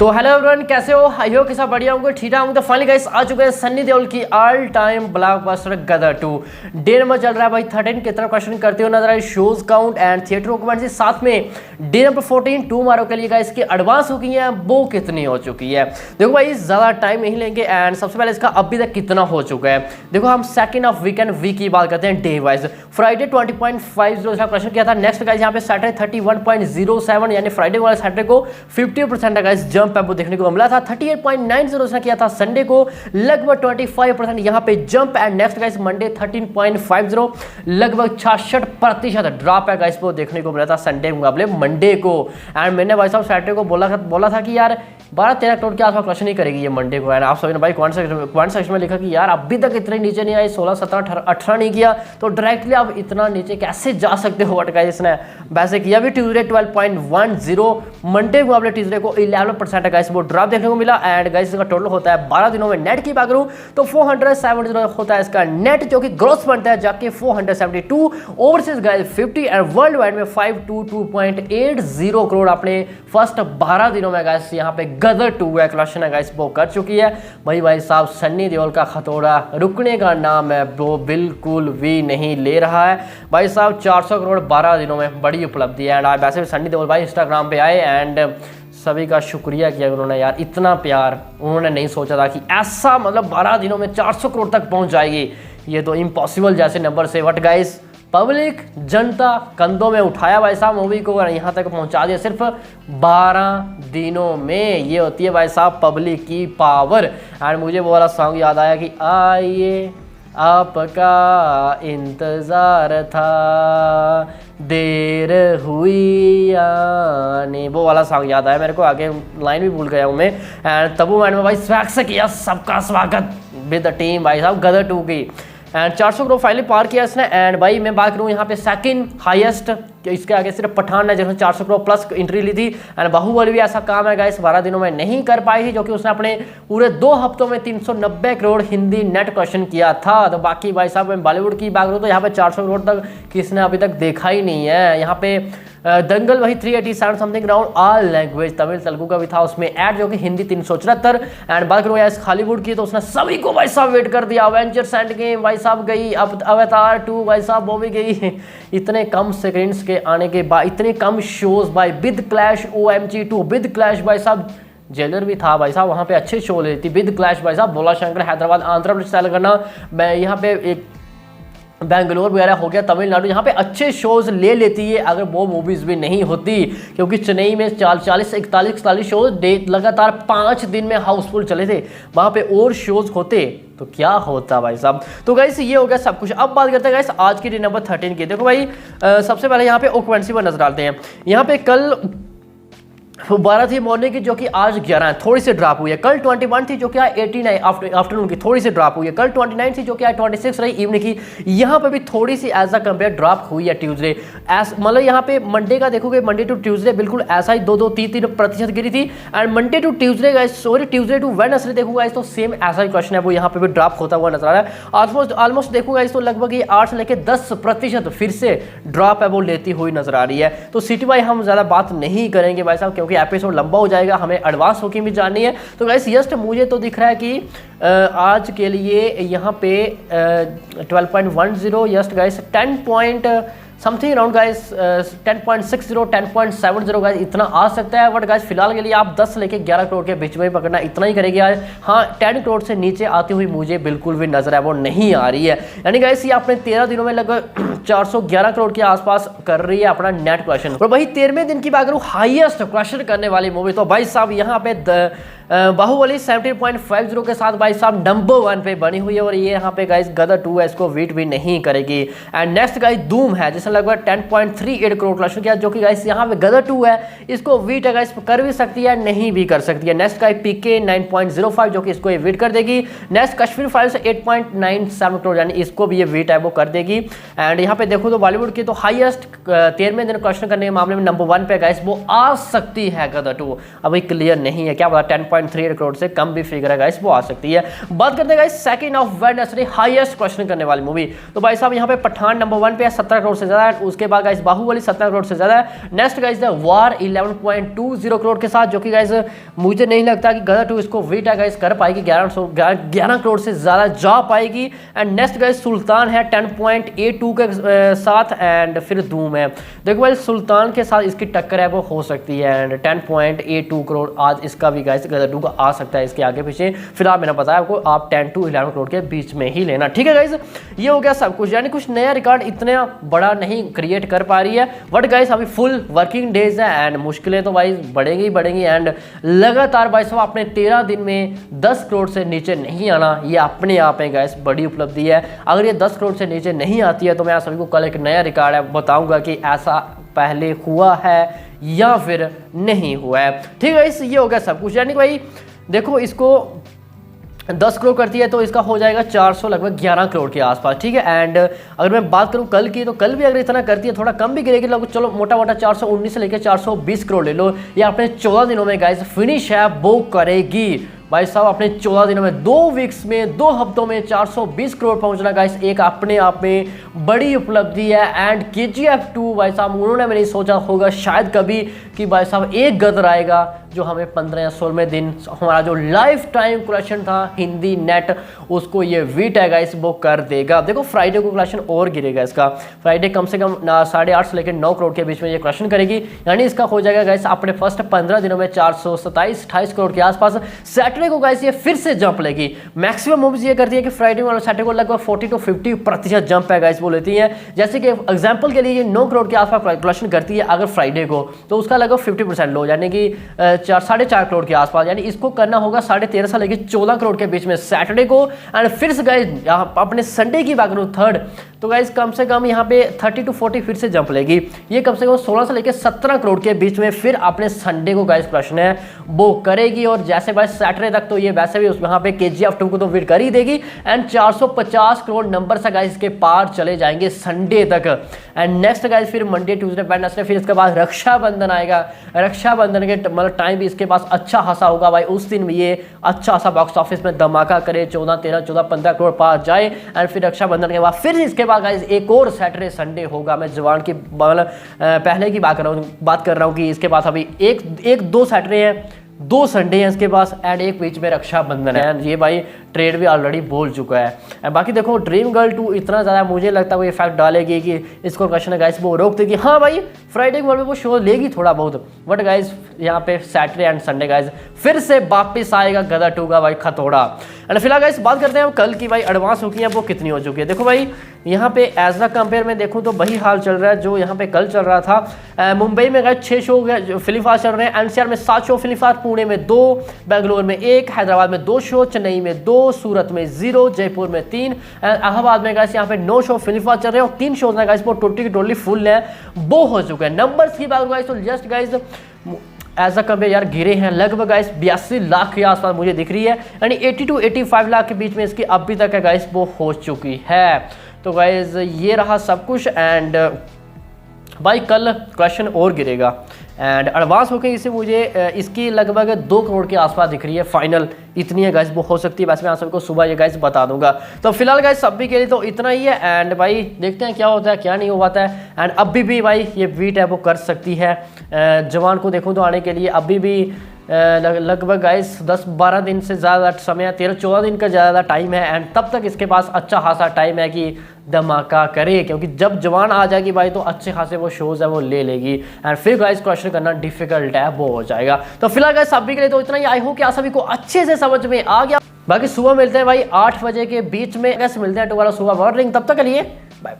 तो hello everyone, कैसे हो? आई होप कि सब बढ़िया होंगे, ठीक होंगे। तो फाइनली गाइस आ चुके हैं सन्नी देओल की ऑल टाइम ब्लॉकबस्टर गदर 2। डे नंबर चल रहा है भाई 13 की तरफ क्वेश्चन करते हुए नजर आए shows count and theatre occupancy. साथ में डे नंबर 14 टू मारो के लिए गाइस की एडवांस हो गई है, वो कितनी हो चुकी है। देखो भाई ज़्यादा टाइम नहीं लेंगे एंड सबसे पहले इसका अभी तक कितना हो चुका है। देखो हम सेकंड ऑफ वीकेंड वीक की बात करते हैं डे वाइज। फ्राइडे 20.50 का क्वेश्चन किया था। नेक्स्ट गाइस यहाँ पे सैटरडे 31.07 यानी फ्राइडे वाले सैटरडे को 50% गाइस जंप है वो देखने को मिला था। 38.90 उसने किया था संडे को, लगभग 25% यहाँ पे jump. And next guys Monday 13.50 लगभग 66% ड्रॉप है गाइस वो देखने को मिला था संडे के मुकाबले मंडे को। एंड मैंने भाई साहब सैटरडे को बोला था कि यार 12-13 करोड़ के आसपास क्वेश्चन नहीं करेगी ये मंडे को। एंड आप सभी ने भाई कमेंट सेक्शन में लिखा कि यार अभी तक इतने नीचे नहीं आई, 16, 17, 18 नहीं किया तो डायरेक्टली आप इतना नीचे कैसे जा सकते हो। बट गाइस इसने वैसे किया भी। ट्यूजडे 12.10 मंडे के मुकाबले ट्यूजडे को 11% गाइस वो ड्रॉप देखने को मिला। एंड गाइस इसका टोटल होता है 12 दिनों में नेट की बात करूं तो 470 होता है इसका नेट, जो कि ग्रोस बनता है जाके 472, overseas guys 50 and world wide में 522.80 करोड़ अपने फर्स्ट 12 दिनों में गाइस यहाँ पे गदर 2 है क्वेश्चन है गाइस वो कर चुकी है। भाई साहब सन्नी देओल का खतौड़ा रुकने का नाम है वो बिल्कुल भी नहीं ले रहा है। भाई साहब 400 करोड़ 12 दिनों में बड़ी उपलब्धि है। एंड वैसे भी सन्नी देओल भाई इंस्टाग्राम पे आए एंड सभी का शुक्रिया किया उन्होंने, यार इतना प्यार उन्होंने नहीं सोचा था कि ऐसा मतलब 12 दिनों में 400 करोड़ तक पहुंच जाएगी। ये तो इम्पॉसिबल जैसे नंबर से। बट गाइस पब्लिक जनता कंधों में उठाया भाई साहब मूवी को और यहाँ तक पहुँचा दिया सिर्फ 12 दिनों में। ये होती है भाई साहब पब्लिक की पावर। एंड मुझे वो वाला सॉन्ग याद आया कि आइए आपका इंतज़ार था देर हुई आने, वो वाला सॉन्ग याद आया मेरे को। आगे लाइन भी भूल गया हूँ मैं। एंड तबू मैंने में भाई स्वैग से किया सबका स्वागत विद द टीम भाई साहब गदर 2 की। एंड 400 करोड़ फाइनली पार किया इसने। एंड भाई मैं बात करूँ यहाँ पे सेकंड हाईएस्ट, इसके आगे सिर्फ पठान है जिसने 400 करोड़ प्लस एंट्री ली थी। एंड बाहुबली भी ऐसा काम है गाइस 12 दिनों में नहीं कर पाई थी, जो कि उसने अपने पूरे 2 हफ्तों में 390 करोड़ हिंदी नेट क्वेश्चन किया था। तो बाकी भाई साहब मैं बॉलीवुड की बात करूँ तो यहाँ पे 400 करोड़ तक किसने अभी तक देखा ही नहीं है। यहाँ पे दंगल वही 387 something round all language, Tamil Telugu का भी था उसमें ऐड, जो कि हिंदी 374। एंड बात करूँ यार हॉलीवुड की तो उसने सभी को भाई साहब वेट कर दिया। एवेंजर्स एंड गेम भाई साहब गई, अब अवतार 2 भाई साहब वो भी गई। इतने कम सेकेंड्स के आने के बाद इतने कम शोज भाई, with clash OMG 2, with clash भाई साहब जेलर भी था भाई साहब, वहाँ पे अच्छे शो लेती। विद क्लैश भाई साहब बोला शंकर हैदराबाद आंध्र प्रदेश तेलंगाना, मैं यहाँ पे एक बेंगलोर वगैरह हो गया तमिलनाडु, यहाँ पे अच्छे शोज ले लेती है अगर वो मूवीज़ भी नहीं होती। क्योंकि चेन्नई में 40-41 शोज लगातार 5 दिन में हाउसफुल चले थे, वहाँ पे और शोज होते तो क्या होता भाई साहब। तो गाइस ये हो गया सब कुछ। अब बात करते हैं गाइस आज की डे नंबर 13 की। देखो भाई सबसे पहले यहाँ पे ऑक्यूपेंसी पर नजर डालते हैं। यहाँ पे कल 12 थी मॉर्निंग की, जो कि आज 11 है, थोड़ी सी ड्रॉप हुई है। कल 21 थी जो कि 89 आफ्टरनून की, थोड़ी सी ड्रॉप हुई है। कल 29 थी जो कि 26 रही इवनिंग की, यहाँ पे भी थोड़ी सी एज अ कंपेयर ड्रॉप हुई है ट्यूसडे। मतलब यहाँ पे मंडे का देखोगे, मंडे टू ट्यूसडे बिल्कुल ऐसा ही 2-3% गिरी थी। And Monday to Tuesday guys, sorry Tuesday to Wednesday देखोगे तो सेम ऐसा ही क्वेश्चन है, वो यहाँ पे भी ड्रॉप होता हुआ नजर आ रहा है। ऑलमोस्ट देखोगे तो लगभग ये 8 से लेकर 10% फिर से ड्रॉप है वो लेती हुई नजर आ रही है। तो सिटी वाई हम ज्यादा बात नहीं करेंगे भाई साहब, क्योंकि एपिसोड लंबा हो जाएगा, हमें एडवांस होके भी जाननी है। तो गाइस जस्ट मुझे तो दिख रहा है कि आज के लिए यहाँ पे 12.10 just guys 10 something around guys 10.60 10.70 guys इतना आ सकता है। बट गाइस फिलहाल के लिए आप 10 लेके 11 करोड़ के बीच में ही पकड़ना, इतना ही करेगी आज। हाँ 10 करोड़ से नीचे आती हुई मुझे बिल्कुल भी नजर है वो नहीं आ रही है। यानी गाइस ये अपने 13 दिनों में लगभग 411 करोड़ के आसपास कर रही है अपना नेट क्वेश्चन। और वही 13वें दिन की बात करूँ हाईएस्ट क्वेश्चन करने वाली मूवी, तो भाई साहब यहाँ पे बाहुबली 17.50 के साथ भाई साहब नंबर 1 पे बनी हुई है। और ये यहाँ पे गाइस गदर 2 है, इसको वीट भी नहीं करेगी। एंड नेक्स्ट गाइस धूम है जिसने लगभग 10.38 करोड़ क्लैश किया, जो कि गाइस यहाँ पे गदर 2 है, इसको वीट है गाइस कर भी सकती है नहीं भी कर सकती है। नेक्स्ट गाइस PK 9.05 जो कि इसको ये वीट कर देगी। नेक्स्ट कश्मीर फाइल्स 8.97 करोड़ यानी इसको भी ये वीट है वो कर देगी। एंड यहाँ पे देखो तो बॉलीवुड की तो हाईएस्ट 13वें दिन क्वेश्चन करने के मामले में नंबर 1 पे गाइस वो आ सकती है गदर 2। अभी क्लियर नहीं है, क्या पता 10.38 करोड़ से कम भी फिगर है गाइस वो आ सकती है। बात करते हैं guys second of Wednesday highest question करने वाली मूवी, तो भाई साहब यहाँ पे पठान नंबर 1 पे है 17 करोड़ से ज्यादा। ज़्यादा है, उसके बाद गाइस बाहुबली 17 करोड़ से ज़्यादा है। नेक्स्ट गाइस वार 11.20 करोड़ के साथ, जो कि गाइस मुझे नहीं लगता कि गदर 2 इसको वेट है गाइस कर पाएगी, 11 करोड़ से ज़्यादा जा पाएगी। एंड नेक्स्ट गाइस सुल्तान है 10.82 के साथ। एंड फिर धूम है, देखो भाई सुल्तान के साथ इसकी टक्कर है वो हो सकती है। एंड 10.82 करोड़ आज इसका भी गाइस गदर 2 का आ सकता है इसके आगे पीछे। फिलहाल मैंने बताया आपको आप 10 to 11 करोड़ के बीच में ही लेना, ठीक है गाइस। ये हो गया सब कुछ, यानी कुछ नया रिकॉर्ड इतना बड़ा नहीं क्रिएट कर पा रही है, बट गाइस अभी फुल वर्किंग डेज है एंड मुश्किलें तो भाई बढ़ेंगी ही बढ़ेंगी। एंड लगातार भाई साहब अपने 13 दिन में 10 करोड़ से नीचे नहीं आना, ये अपने आप में गाइस बड़ी उपलब्धि है। अगर ये 10 करोड़ से नीचे नहीं आती है तो मैं आप सभी को कल एक नया रिकॉर्ड है बताऊंगा कि ऐसा पहले हुआ है या फिर नहीं हुआ है, ठीक है। ये हो गया सब कुछ, यानी भाई देखो इसको 10 करोड़ करती है तो इसका हो जाएगा 400 लगभग 11 करोड़ के आसपास, ठीक है। एंड अगर मैं बात करूं कल की, तो कल भी अगर इतना करती है, थोड़ा कम भी गिरेगी, चलो मोटा मोटा 419 से लेकर 420 करोड़ ले लो, ये अपने 14 दिनों में गाइस फिनिश है वो करेगी भाई साहब। अपने 14 दिनों में 2 वीक्स में 2 हफ्तों में 420 करोड़ पहुंचना गाइस एक अपने आप में बड़ी उपलब्धि है। एंड KGF 2 भाई साहब उन्होंने नहीं सोचा होगा शायद कभी कि भाई साहब एक गदर आएगा जो हमें 15 या 16वें दिन हमारा जो लाइफ टाइम कलेक्शन था हिंदी नेट उसको ये वीट है गाइस वो कर देगा। देखो फ्राइडे को कलेक्शन और गिरेगा इसका, फ्राइडे कम से कम 8.5 से लेकर 9 करोड़ के बीच में ये कलेक्शन करेगी, यानी इसका हो जाएगा गाइस अपने फर्स्ट 15 दिनों में 427-28 करोड़ के आसपास। सैटरडे को गाइस ये फिर से जंप लेगी, मैक्सिमम मूवीज ये करती है कि फ्राइडे और सैटरडे को लगभग 40 to 50% जंप है गाइस वो लेती है। जैसे कि एग्जांपल के लिए ये 9 करोड़ के आसपास कलेक्शन करती है अगर फ्राइडे को, तो उसका लगभग 50% लो, यानी कि 4.5 करोड़ के आसपास, यानी इसको करना होगा 13.5 से लेकर 14 करोड़ के बीच में सैटरडे को। एंड फिर से गाइस यहाँ अपने संडे की बात करूँ थर्ड, तो गाइस कम से कम यहाँ पे 30 to 40 फिर से जंप लेगी, ये कम से कम 16 से लेकर 17 करोड़ के बीच में फिर अपने संडे को गाइस प्रश्न है वो करेगी। और जैसे भाई सैटरडे तक तो ये वैसे भी वहाँ पे KGF 2 को तो फिर कर ही देगी। एंड 450 करोड़ नंबर से गाइस के पार चले जाएंगे संडे तक। एंड नेक्स्ट गाइस फिर मंडे ट्यूसडे वेडनेसडे, फिर इसके बाद रक्षाबंधन आएगा, रक्षाबंधन के मतलब टाइम भी इसके पास अच्छा खासा होगा भाई, उस दिन ये अच्छा खासा बॉक्स ऑफिस में धमाका करे, 14, 13, 14, 15 करोड़ पार जाए। एंड फिर रक्षाबंधन के बाद फिर इसके बाद गाइस एक और सैटरडे संडे होगा। मैं जवान की पहले की बात कर रहा हूँ कि इसके पास अभी एक 2 सैटरडे हैं, 2 संडे हैं इसके पास, एंड एक बीच में रक्षाबंधन है। ये भाई ट्रेड भी ऑलरेडी बोल चुका है। बाकी देखो ड्रीम गर्ल 2 इतना ज़्यादा मुझे लगता है वो इफेक्ट डालेगी कि इसको क्वेश्चन गाइस वो रोक देगी। हाँ भाई फ्राइडे को वो शो लेगी थोड़ा बहुत, बट गाइस यहाँ पे सैटरडे एंड संडे गाइस फिर से वापस आएगा गदर 2 का भाई खतोड़ा। एंड फिलहाल गाइस बात करते हैं कल की, भाई एडवांस हुई है वो कितनी हो चुकी है। देखो भाई यहाँ पे एज द कंपेयर में देखूँ तो वही हाल चल रहा है जो यहाँ पे कल चल रहा था। मुंबई में गाइस 6 शो फिल्म फास्ट चल रहे हैं, NCR में 7 शो फिल्म फास्ट, पुणे में 2, बेंगलोर में 1, हैदराबाद में 2 शो, चेन्नई में 2, सूरत में 0, जयपुर में 3, इलाहाबाद में गाइस यहाँ पे 9 शो फिल्म फास्ट चल रहे हैं और 3 शोज ना गाइस वो टोटली फुल है वो हो चुका है। नंबर्स की बात गाइस तो just guys as a compare यार गिरे हैं लगभग गाइस 82 लाख के आसपास मुझे दिख रही है, यानी 80 to 85 लाख के बीच में इसकी अभी तक है गाइस वो हो चुकी है। तो गाइस ये रहा सब कुछ। एंड भाई कल क्वेश्चन और गिरेगा एंड एडवांस होकर इसे मुझे इसकी लगभग 2 करोड़ के आसपास दिख रही है फाइनल, इतनी है गाइस वो हो सकती है। वैसे मैं आप सबको सुबह ये गाइस बता दूंगा। तो फिलहाल गाइस सभी के लिए तो इतना ही है। एंड भाई देखते हैं क्या होता है क्या नहीं हो पाता है। एंड अभी भी भाई ये वीट है वो कर सकती है। जवान को देखूँ तो आने के लिए अभी भी लगभग गाइस 10-12 दिन से ज़्यादा समय है, 13-14 दिन का ज़्यादा टाइम है। एंड तब तक इसके पास अच्छा खासा टाइम है कि धमाका करे, क्योंकि जब जवान आ जाएगी भाई तो अच्छे खासे वो शोज़ है वो ले लेगी। एंड फिर गाइस क्वेश्चन करना डिफिकल्ट है वो हो जाएगा। तो फिलहाल गाइस सभी के लिए तो इतना ही। आई होप कि आप सभी को अच्छे से समझ में आ गया। बाकी सुबह मिलते हैं भाई 8 बजे के बीच में, कैसे मिलते हैं दोबारा सुबह मॉर्निंग। तब तक के लिए बाय बाय।